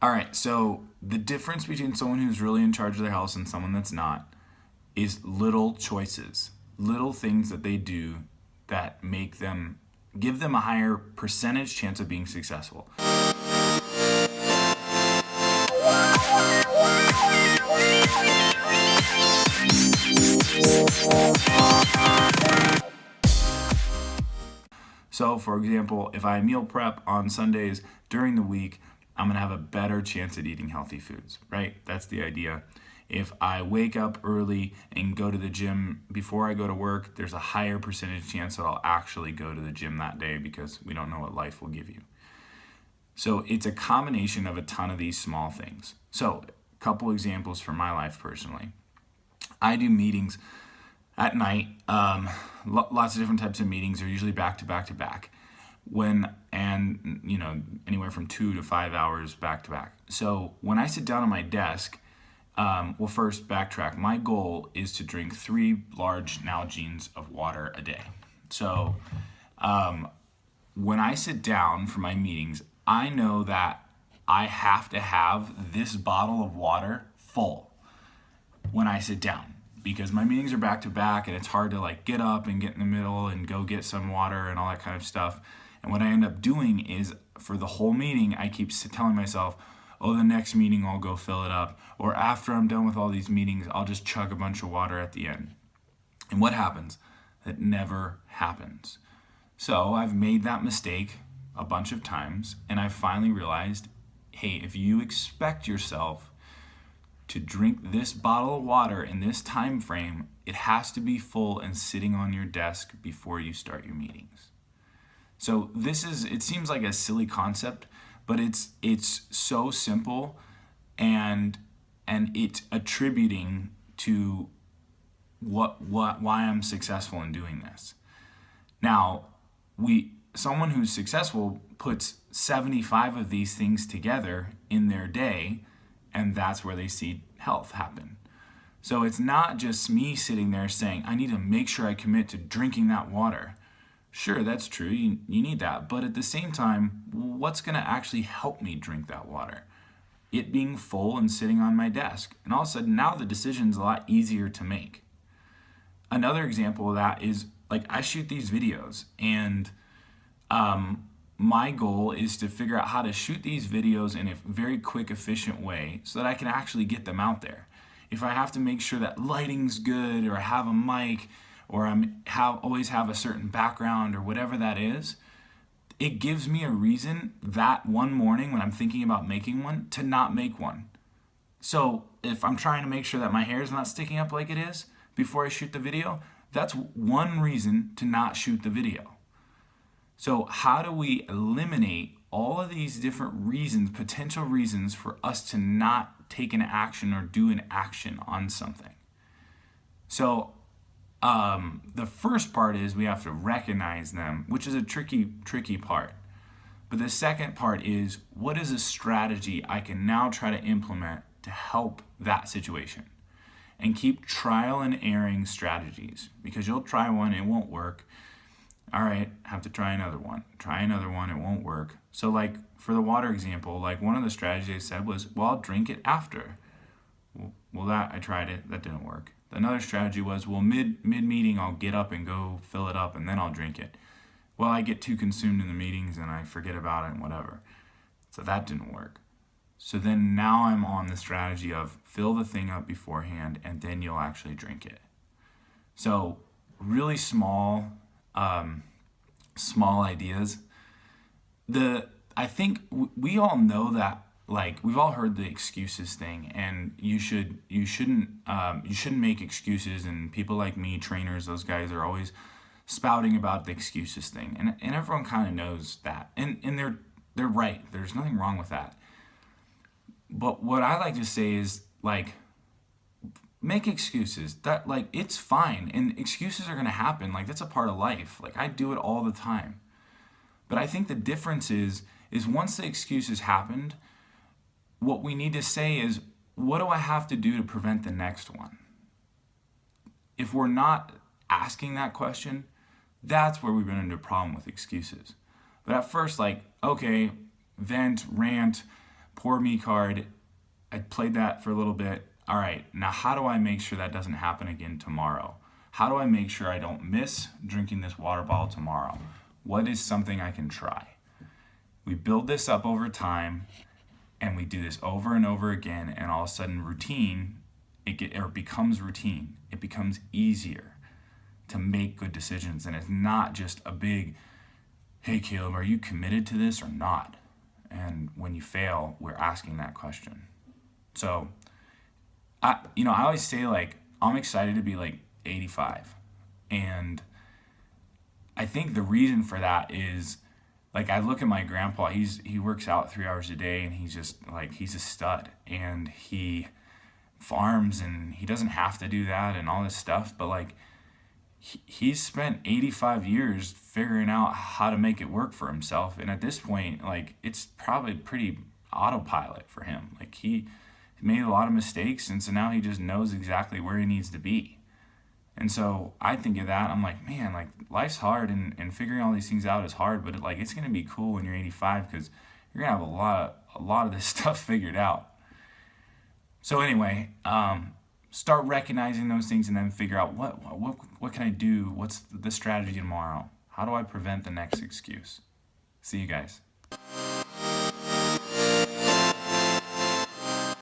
All right, so the difference between someone who's really in charge of their health and someone that's not is little choices, little things that they do that make them give them a higher percentage chance of being successful. So, for example, if I meal prep on Sundays during the week, I'm going to have a better chance at eating healthy foods, right? That's the idea. If I wake up early and go to the gym before I go to work, there's a higher percentage chance that I'll actually go to the gym that day because we don't know what life will give you. So it's a combination of a ton of these small things. So, a couple examples from my life personally. I do meetings at night, lots of different types of meetings. They're usually back to back to back. Anywhere from 2 to 5 hours back to back. So when I sit down at my desk, first backtrack. My goal is to drink 3 large Nalgene's of water a day. So when I sit down for my meetings, I know that I have to have this bottle of water full when I sit down, because my meetings are back to back and it's hard to get up and get in the middle and go get some water and all that kind of stuff. And what I end up doing is for the whole meeting, I keep telling myself, oh, the next meeting I'll go fill it up. Or after I'm done with all these meetings, I'll just chug a bunch of water at the end. And what happens? That never happens. So I've made that mistake a bunch of times, and I finally realized, hey, if you expect yourself to drink this bottle of water in this time frame, it has to be full and sitting on your desk before you start your meetings. So it seems like a silly concept, but it's so simple, and it's attributing to why I'm successful in doing this. Now, someone who's successful puts 75 of these things together in their day, and that's where they see health happen. So it's not just me sitting there saying, I need to make sure I commit to drinking that water. Sure, that's true, you need that. But at the same time, what's going to actually help me drink that water? It being full and sitting on my desk. And all of a sudden, now the decision's a lot easier to make. Another example of that is, I shoot these videos, and my goal is to figure out how to shoot these videos in a very quick, efficient way so that I can actually get them out there. If I have to make sure that lighting's good, or I have a mic, or always have a certain background, or whatever that is, it gives me a reason that one morning when I'm thinking about making one to not make one. So if I'm trying to make sure that my hair is not sticking up like it is before I shoot the video, that's one reason to not shoot the video. So how do we eliminate all of these different reasons, potential reasons for us to not take an action or do an action on something? So the first part is we have to recognize them, which is a tricky part. But the second part is, what is a strategy I can now try to implement to help that situation? And keep trial and erring strategies, because you'll try one, it won't work. All right, have to try another one. Try another one, it won't work. So for the water example, one of the strategies I said was, well, I'll drink it after. Well, I tried it, that didn't work. Another strategy was, well, mid-meeting, I'll get up and go fill it up and then I'll drink it. Well, I get too consumed in the meetings and I forget about it and whatever. So that didn't work. So then now I'm on the strategy of fill the thing up beforehand and then you'll actually drink it. So really small ideas. I think we all know that, we've all heard the excuses thing, and you shouldn't make excuses. And people like me, trainers, those guys are always spouting about the excuses thing, and everyone kind of knows that, and they're right. There's nothing wrong with that. But what I like to say is, make excuses. That it's fine, and excuses are gonna happen. That's a part of life. I do it all the time. But I think the difference is once the excuses happened, what we need to say is, what do I have to do to prevent the next one? If we're not asking that question, that's where we run into a problem with excuses. But at first, okay, vent, rant, poor me card. I played that for a little bit. All right, now how do I make sure that doesn't happen again tomorrow? How do I make sure I don't miss drinking this water bottle tomorrow? What is something I can try? We build this up over time, and we do this over and over again, and all of a sudden becomes routine. It becomes easier to make good decisions, and it's not just a big, hey Caleb, are you committed to this or not? And when you fail, we're asking that question. So, I always say, like, I'm excited to be like 85. And I think the reason for that is, like, I look at my grandpa, he works out 3 hours a day, and he's just like, he's a stud, and he farms, and he doesn't have to do that and all this stuff, but like, he's spent 85 years figuring out how to make it work for himself. And at this point, like, it's probably pretty autopilot for him. Like, he made a lot of mistakes, and so now he just knows exactly where he needs to be. And so I think of that, I'm like, man, like, life's hard, and figuring all these things out is hard, but it's going to be cool when you're 85, because you're going to have a lot of this stuff figured out. So anyway, start recognizing those things, and then figure out what can I do? What's the strategy tomorrow? How do I prevent the next excuse? See you guys.